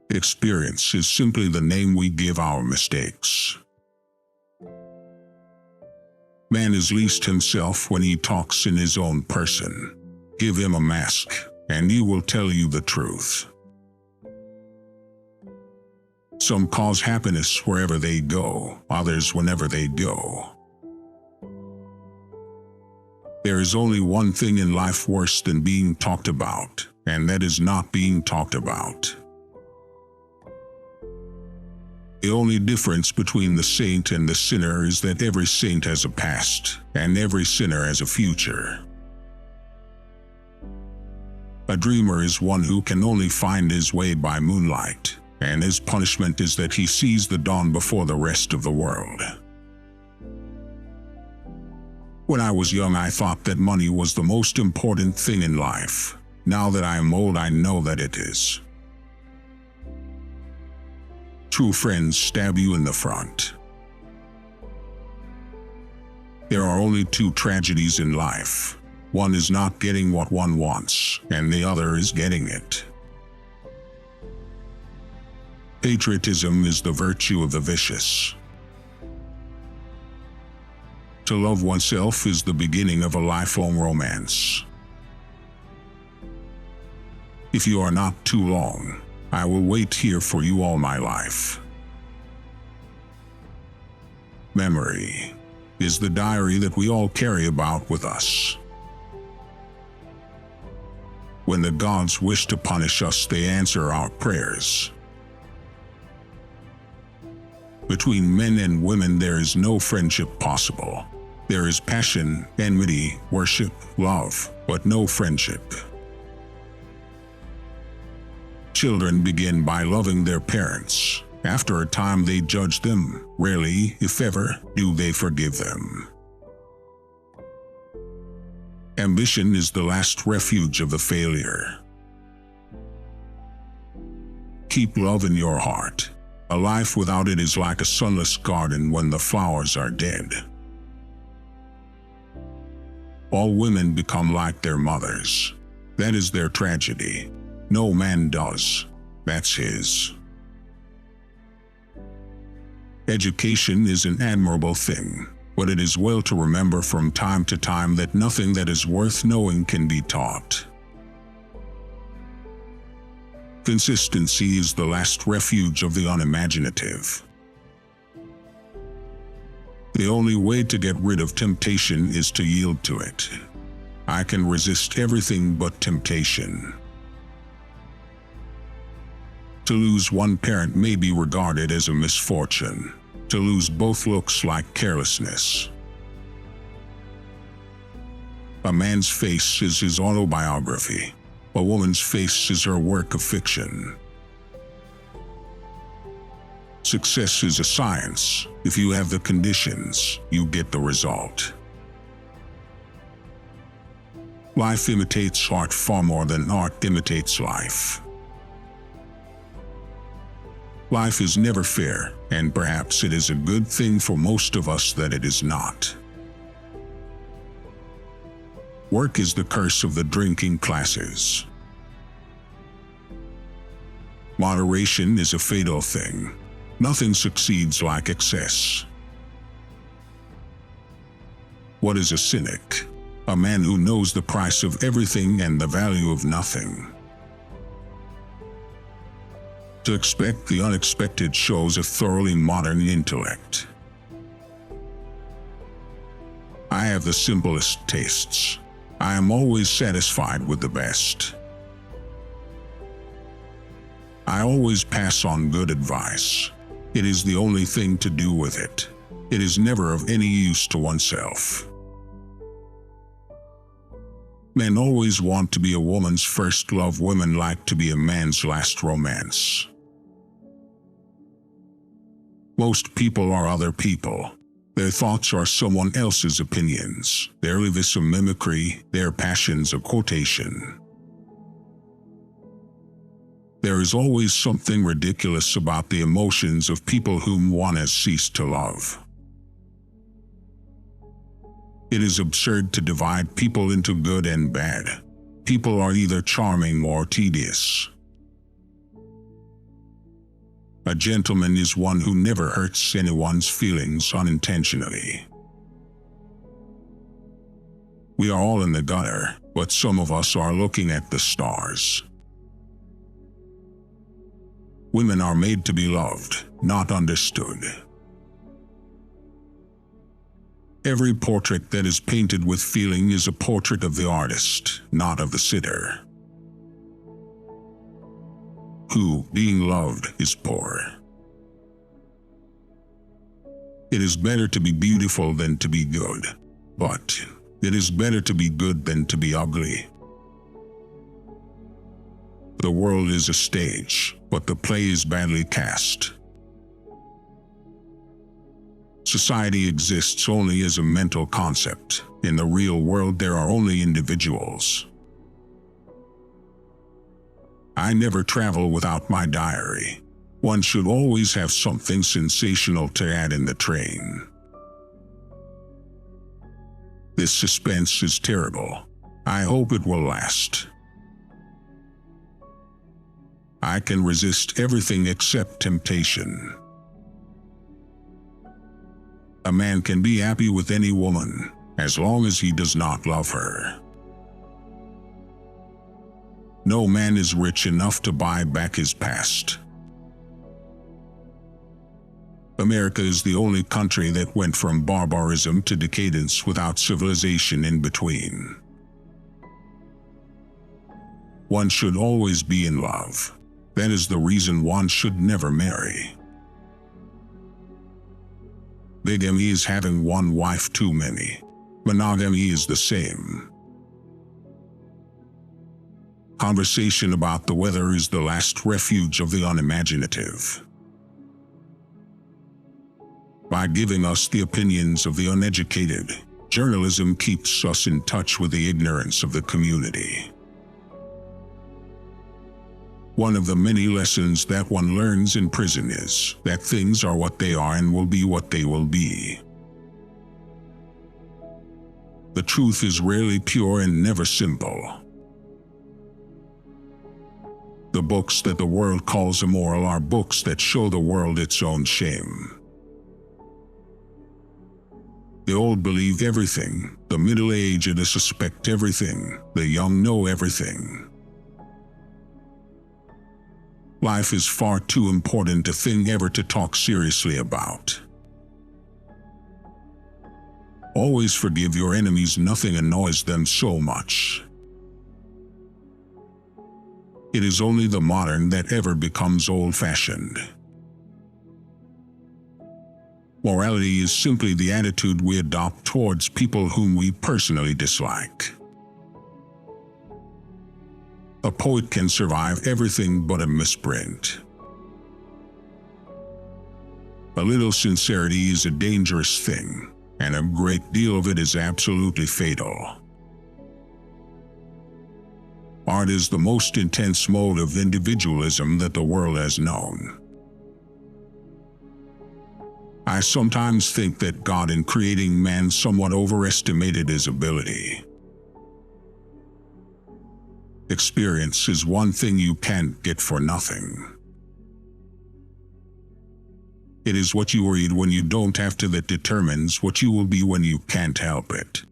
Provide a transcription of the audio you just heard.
Experience is simply the name we give our mistakes. Man is least himself when he talks in his own person. Give him a mask, and he will tell you the truth. Some cause happiness wherever they go, others whenever they go. There is only one thing in life worse than being talked about, and that is not being talked about. The only difference between the saint and the sinner is that every saint has a past, and every sinner has a future. A dreamer is one who can only find his way by moonlight, and his punishment is that he sees the dawn before the rest of the world. When I was young, I thought that money was the most important thing in life. Now that I am old, I know that it is. True friends stab you in the front. There are only two tragedies in life. One is not getting what one wants, and the other is getting it. Patriotism is the virtue of the vicious. To love oneself is the beginning of a lifelong romance. If you are not too long, I will wait here for you all my life. Memory is the diary that we all carry about with us. When the gods wish to punish us, they answer our prayers. Between men and women there is no friendship possible. There is passion, enmity, worship, love, but no friendship. Children begin by loving their parents. After a time they judge them. Rarely, if ever, do they forgive them. Ambition is the last refuge of the failure. Keep love in your heart. A life without it is like a sunless garden when the flowers are dead. All women become like their mothers. That is their tragedy. No man does. That's his. Education is an admirable thing, but it is well to remember from time to time that nothing that is worth knowing can be taught. Consistency is the last refuge of the unimaginative. The only way to get rid of temptation is to yield to it. I can resist everything but temptation. To lose one parent may be regarded as a misfortune. To lose both looks like carelessness. A man's face is his autobiography. A woman's face is her work of fiction. Success is a science. If you have the conditions, you get the result. Life imitates art far more than art imitates life. Life is never fair, and perhaps it is a good thing for most of us that it is not. Work is the curse of the drinking classes. Moderation is a fatal thing. Nothing succeeds like excess. What is a cynic? A man who knows the price of everything and the value of nothing. To expect the unexpected shows a thoroughly modern intellect. I have the simplest tastes. I am always satisfied with the best. I always pass on good advice. It is the only thing to do with it. It is never of any use to oneself. Men always want to be a woman's first love. Women like to be a man's last romance. Most people are other people. Their thoughts are someone else's opinions. Their life is a mimicry, their passions a quotation. There is always something ridiculous about the emotions of people whom one has ceased to love. It is absurd to divide people into good and bad. People are either charming or tedious. A gentleman is one who never hurts anyone's feelings unintentionally. We are all in the gutter, but some of us are looking at the stars. Women are made to be loved, not understood. Every portrait that is painted with feeling is a portrait of the artist, not of the sitter, who, being loved, is poor. It is better to be beautiful than to be good, but it is better to be good than to be ugly. The world is a stage, but the play is badly cast. Society exists only as a mental concept. In the real world, there are only individuals. I never travel without my diary. One should always have something sensational to add in the train. This suspense is terrible. I hope it will last. I can resist everything except temptation. A man can be happy with any woman, as long as he does not love her. No man is rich enough to buy back his past. America is the only country that went from barbarism to decadence without civilization in between. One should always be in love. That is the reason one should never marry. Bigamy is having one wife too many. Monogamy is the same. Conversation about the weather is the last refuge of the unimaginative. By giving us the opinions of the uneducated, journalism keeps us in touch with the ignorance of the community. One of the many lessons that one learns in prison is that things are what they are and will be what they will be. The truth is rarely pure and never simple. The books that the world calls immoral are books that show the world its own shame. The old believe everything, the middle-aged suspect everything, the young know everything. Life is far too important a thing ever to talk seriously about. Always forgive your enemies. Nothing annoys them so much. It is only the modern that ever becomes old-fashioned. Morality is simply the attitude we adopt towards people whom we personally dislike. A poet can survive everything but a misprint. A little sincerity is a dangerous thing, and a great deal of it is absolutely fatal. Art is the most intense mode of individualism that the world has known. I sometimes think that God, in creating man, somewhat overestimated his ability. Experience is one thing you can't get for nothing. It is what you read when you don't have to that determines what you will be when you can't help it.